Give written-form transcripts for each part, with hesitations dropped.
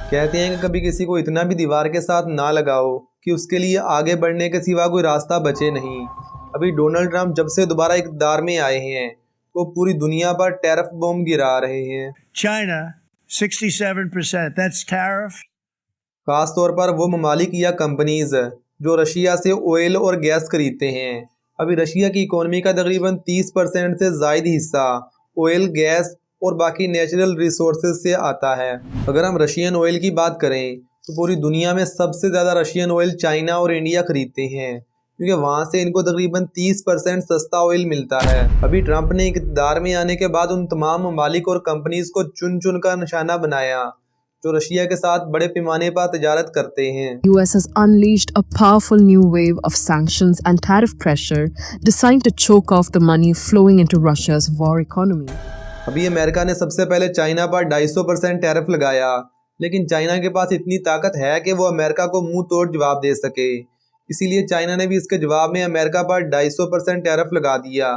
कहते हैं कि कभी किसी को इतना भी दीवार के साथ ना लगाओ कि उसके लिए आगे बढ़ने के सिवा कोई रास्ता बचे नहीं। अभी डोनाल्ड ट्रंप जब से दोबारा इक़्तिदार में आए हैं वो पूरी दुनिया पर टैरिफ बम गिरा रहे हैं। China, 67%. That's tariff. खास तौर पर वो ममालिक या कंपनीज जो रशिया से ऑयल और गैस खरीदते हैं। अभी रशिया की इकोनॉमी का तकरीबन 30% से ज़ायद हिस्सा ऑयल, गैस और बाकी नेचुरल रिसोर्सेज से आता है। अगर हम रशियन ऑयल की बात करें तो पूरी दुनिया में सबसे ज़्यादा रशियन ऑयल चाइना और इंडिया खरीदते हैं, क्योंकि वहाँ से इनको तकरीबन 30% सस्ता ऑयल मिलता है। अभी ट्रंप ने इक़्तिदार में आने के बाद उन तमाम ममालिक और कंपनीज को चुन चुन कर निशाना बनाया जो रशिया के साथ बड़े पैमाने पर तजारत करते हैं। US has unleashed a powerful new wave of sanctions and tariff pressure designed to choke off the money flowing into Russia's war economy. अभी अमेरिका ने सबसे पहले चाइना पर 250% टैरिफ लगाया, लेकिन चाइना के पास इतनी ताकत है कि वो अमेरिका को मुंह तोड़ जवाब दे सके। इसीलिए चाइना ने भी इसके जवाब में अमेरिका पर 250% टैरिफ लगा दिया,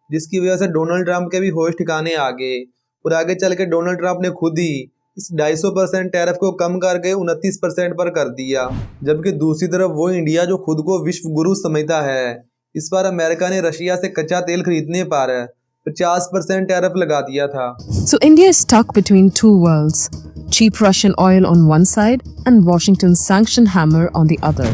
जिसकी वजह से डोनाल्ड ट्रंप के भी होश ठिकाने आ गए और आगे चल के डोनाल्ड ट्रंप ने खुद ही इस 250% टैरिफ को कम करके 29% पर कर दिया। जबकि दूसरी तरफ वो इंडिया जो खुद को विश्व गुरु समझता है, इस बार अमेरिका ने रशिया से कच्चा तेल खरीदने पर 50% टैरिफ लगा दिया था। So India is stuck between two worlds, cheap Russian oil on one side and Washington's sanction hammer on the other.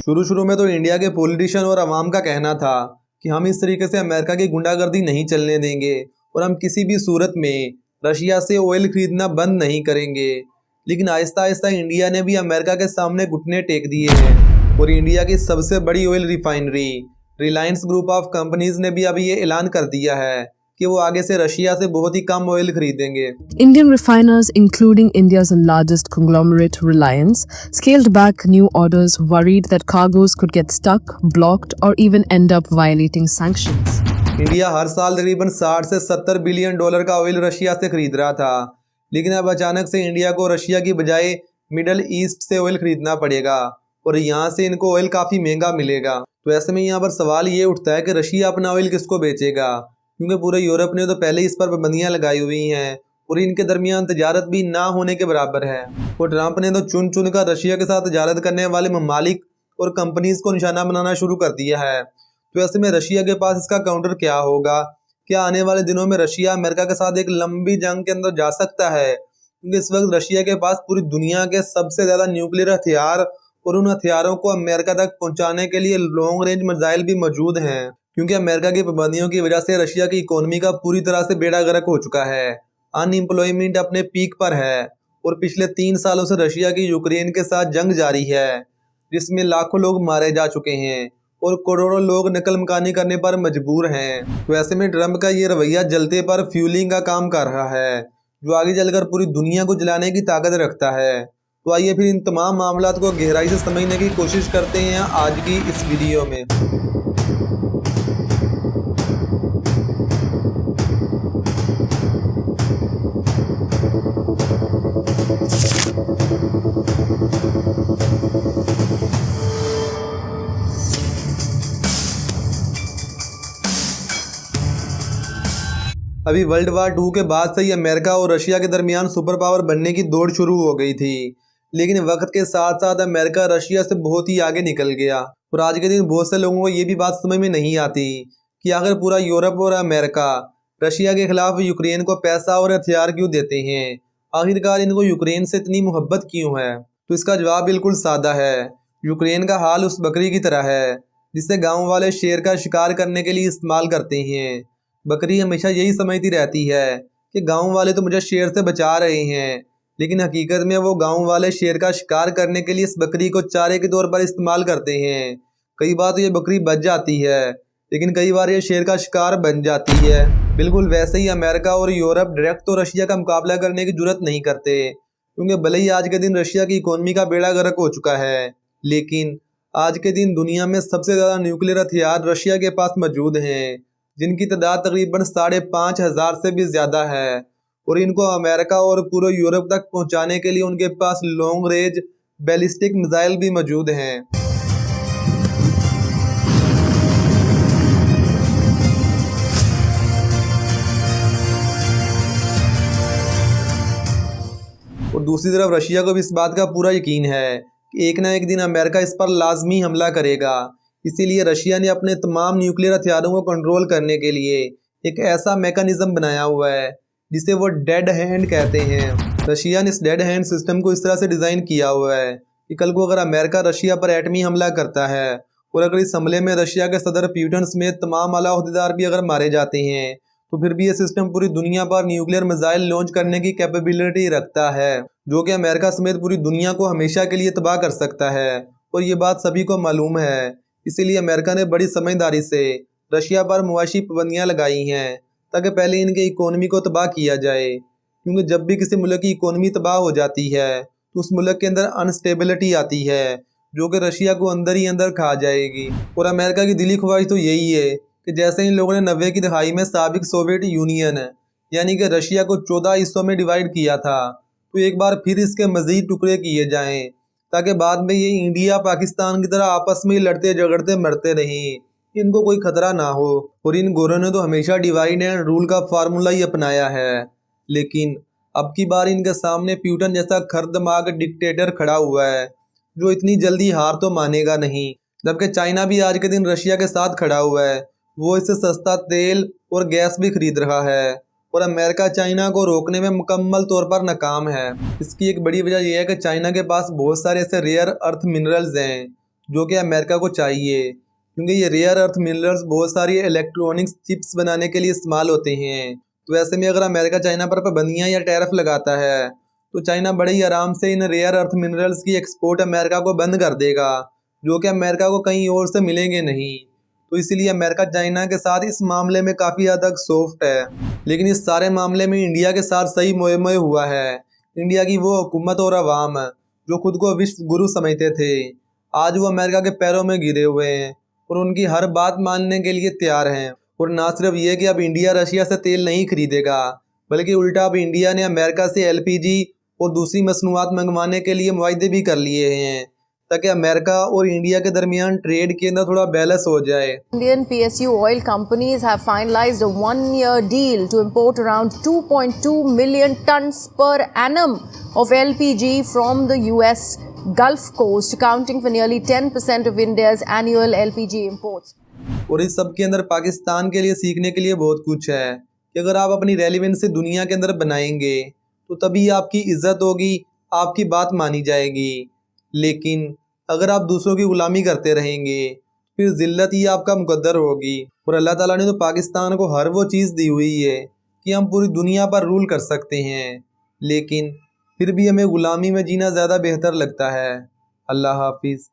शुरू में तो इंडिया के पॉलिटिशियन और अवाम का कहना था कि हम इस तरीके से अमेरिका की गुंडागर्दी नहीं चलने देंगे और हम किसी भी सूरत में रशिया से ऑयल खरीदना बंद नहीं करेंगे। लेकिन आहिस्ता आहिस्ता इंडिया ने भी अमेरिका के सामने घुटने टेक दिए हैं और इंडिया की सबसे बड़ी oil refinery Reliance group of companies ने भी अभी ये ऐलान कर दिया है कि वो आगे से रशिया से बहुत ही कम ऑयल खरीदेंगे। Indian refiners, including India's largest conglomerate Reliance, scaled back new orders, worried that cargoes could get stuck, blocked, or even end up violating sanctions. India हर साल तकरीबन 60 से 70 बिलियन डॉलर का ऑयल रशिया से खरीद रहा था, लेकिन अब अचानक से इंडिया को रशिया की बजाय मिडल ईस्ट से ऑयल खरीदना पड़ेगा और यहाँ से इनको ऑयल काफ़ी महंगा मिलेगा। तो ऐसे में यहाँ पर सवाल ये उठता है कि रशिया अपना ऑयल किसको बेचेगा, क्योंकि पूरे यूरोप ने तो पहले इस पर पाबंदियाँ लगाई हुई हैं और इनके दरमियान तजारत भी ना होने के बराबर है। और ट्रंप ने तो चुन चुन कर रशिया के साथ तजारत करने वाले ममालिक और कंपनीज को निशाना बनाना शुरू कर दिया है। तो ऐसे में रशिया के पास इसका काउंटर क्या होगा? क्या आने वाले दिनों में रशिया अमेरिका के साथ एक लंबी जंग के अंदर जा सकता है? क्योंकि इस वक्त रशिया के पास पूरी दुनिया के सबसे ज़्यादा न्यूक्लियर हथियार और उन हथियारों को अमेरिका तक पहुंचाने के लिए लॉन्ग रेंज मिसाइल भी मौजूद हैं। क्योंकि अमेरिका की पाबंदियों की वजह से रशिया की इकोनॉमी का पूरी तरह से बेड़ा गर्क हो चुका है। अनएम्प्लॉयमेंट अपने पीक पर है और पिछले 3 सालों से रशिया की यूक्रेन के साथ जंग जारी है, जिसमें लाखों लोग मारे जा चुके हैं और करोड़ों लोग नकल मकानी करने पर मजबूर हैं। तो ऐसे में ट्रंप का ये रवैया जलते पर फ्यूलिंग का काम कर रहा है, जो आगे चलकर पूरी दुनिया को जलाने की ताकत रखता है। तो आइए फिर इन तमाम मामलात को गहराई से समझने की कोशिश करते हैं आज की इस वीडियो में। अभी वर्ल्ड वार 2 के बाद से ही अमेरिका और रशिया के दरमियान सुपर पावर बनने की दौड़ शुरू हो गई थी, लेकिन वक्त के साथ साथ अमेरिका रशिया से बहुत ही आगे निकल गया। और आज के दिन बहुत से लोगों को ये भी बात समझ में नहीं आती कि आखिर पूरा यूरोप और अमेरिका रशिया के खिलाफ यूक्रेन को पैसा और हथियार क्यों देते हैं। आखिरकार इनको यूक्रेन से इतनी मोहब्बत क्यों है? तो इसका जवाब बिल्कुल सादा है। यूक्रेन का हाल उस बकरी की तरह है जिसे गाँव वाले शेर का शिकार करने के लिए इस्तेमाल करते हैं। बकरी हमेशा यही समझती रहती है कि गांव वाले तो मुझे शेर से बचा रहे हैं, लेकिन हकीकत में वो गांव वाले शेर का शिकार करने के लिए इस बकरी को चारे के तौर पर इस्तेमाल करते हैं। कई बार तो ये बकरी बच जाती है, लेकिन कई बार ये शेर का शिकार बन जाती है। बिल्कुल वैसे ही अमेरिका और यूरोप डायरेक्ट तो रशिया का मुकाबला करने की जरूरत नहीं करते, क्योंकि भले ही आज के दिन रशिया की इकोनॉमी का बेड़ा गर्क हो चुका है, लेकिन आज के दिन दुनिया में सबसे ज़्यादा न्यूक्लियर हथियार रशिया के पास मौजूद हैं, जिनकी तादाद तकरीबन 5,500 से भी ज़्यादा है। और इनको अमेरिका और पूरे यूरोप तक पहुंचाने के लिए उनके पास लॉन्ग रेंज बैलिस्टिक मिसाइल भी मौजूद हैं। और दूसरी तरफ रशिया को भी इस बात का पूरा यकीन है कि एक ना एक दिन अमेरिका इस पर लाजमी हमला करेगा। इसीलिए रशिया ने अपने तमाम न्यूक्लियर हथियारों को कंट्रोल करने के लिए एक ऐसा मैकेनिज्म बनाया हुआ है जिसे वो डेड हैंड कहते हैं। रशिया ने इस डेड हैंड सिस्टम को इस तरह से डिज़ाइन किया हुआ है कि कल को अगर अमेरिका रशिया पर एटमी हमला करता है और अगर इस हमले में रशिया के सदर प्यूटन समेत तमाम आला ओहदेदार भी अगर मारे जाते हैं तो फिर भी ये सिस्टम पूरी दुनिया पर न्यूक्लियर मिसाइल लॉन्च करने की कैपेबिलिटी रखता है, जो कि अमेरिका समेत पूरी दुनिया को हमेशा के लिए तबाह कर सकता है। और ये बात सभी को मालूम है। इसीलिए अमेरिका ने बड़ी समझदारी से रशिया पर मुआशी पाबंदियाँ लगाई हैं ताकि पहले इनके इकोनॉमी को तबाह किया जाए, क्योंकि जब भी किसी मुल्क की इकोनॉमी तबाह हो जाती है तो उस मुल्क के अंदर अनस्टेबिलिटी आती है जो कि रशिया को अंदर ही अंदर खा जाएगी। और अमेरिका की दिली ख्वाहिश तो यही है कि जैसे इन लोगों ने 90 की दहाई में साबिक सोवियत यूनियन यानी कि रशिया को 14 हिस्सों में डिवाइड किया था, तो एक बार फिर इसके मज़ीद टुकड़े किए जाएं ताकि बाद में ये इंडिया पाकिस्तान की तरह आपस में लड़ते झगड़ते मरते रहें, इनको कोई खतरा ना हो। और इन गोरों ने तो हमेशा डिवाइड एंड रूल का फार्मूला ही अपनाया है, लेकिन अब की बार इनके सामने प्यूटन जैसा खरदमाग डिक्टेटर खड़ा हुआ है जो इतनी जल्दी हार तो मानेगा नहीं। जबकि चाइना भी आज के दिन रशिया के साथ खड़ा हुआ है, वो इससे सस्ता तेल और गैस भी खरीद रहा है और अमेरिका चाइना को रोकने में मुकम्मल तौर पर नाकाम है। इसकी एक बड़ी वजह यह है कि चाइना के पास बहुत सारे ऐसे रेयर अर्थ मिनरल्स हैं जो कि अमेरिका को चाहिए, क्योंकि ये रेयर अर्थ मिनरल्स बहुत सारी इलेक्ट्रॉनिक्स चिप्स बनाने के लिए इस्तेमाल होते हैं। तो ऐसे में अगर अमेरिका चाइना पर पाबंदियाँ या टैरिफ लगाता है तो चाइना बड़े ही आराम से इन रेयर अर्थ मिनरल्स की एक्सपोर्ट अमेरिका को बंद कर देगा, जो कि अमेरिका को कहीं और से मिलेंगे नहीं। तो इसीलिए अमेरिका चाइना के साथ इस मामले में काफ़ी हद तक सॉफ्ट है, लेकिन इस सारे मामले में इंडिया के साथ सही मोए मोए हुआ है। इंडिया की वो हुकूमत और अवाम जो खुद को विश्व गुरु समझते थे, आज वो अमेरिका के पैरों में गिरे हुए हैं और उनकी हर बात मानने के लिए तैयार हैं। और ना सिर्फ ये कि अब इंडिया रशिया से तेल नहीं खरीदेगा, बल्कि उल्टा अब इंडिया ने अमेरिका से LPG और दूसरी मसनूआत मंगवाने के लिए मुआहदे भी कर लिए हैं ताकि अमेरिका और इंडिया के दरमियान ट्रेड के अंदर थोड़ा बैलेंस हो जाए। Indian PSU oil companies have finalized a one-year deal to import around 2.2 million tons per annum of LPG from the US Gulf Coast, accounting for nearly 10% of India's annual LPG imports. और इस सब के अंदर पाकिस्तान के लिए सीखने के लिए बहुत कुछ है कि अगर आप अपनी रेलिवेंस दुनिया के अंदर बनाएंगे तो तभी आपकी इज्जत होगी, आपकी बात मानी जाएगी। लेकिन अगर आप दूसरों की गुलामी करते रहेंगे फिर जिल्लत ही आपका मुकद्दर होगी। और अल्लाह ताला ने तो पाकिस्तान को हर वो चीज़ दी हुई है कि हम पूरी दुनिया पर रूल कर सकते हैं, लेकिन फिर भी हमें गुलामी में जीना ज़्यादा बेहतर लगता है। अल्लाह हाफिज़।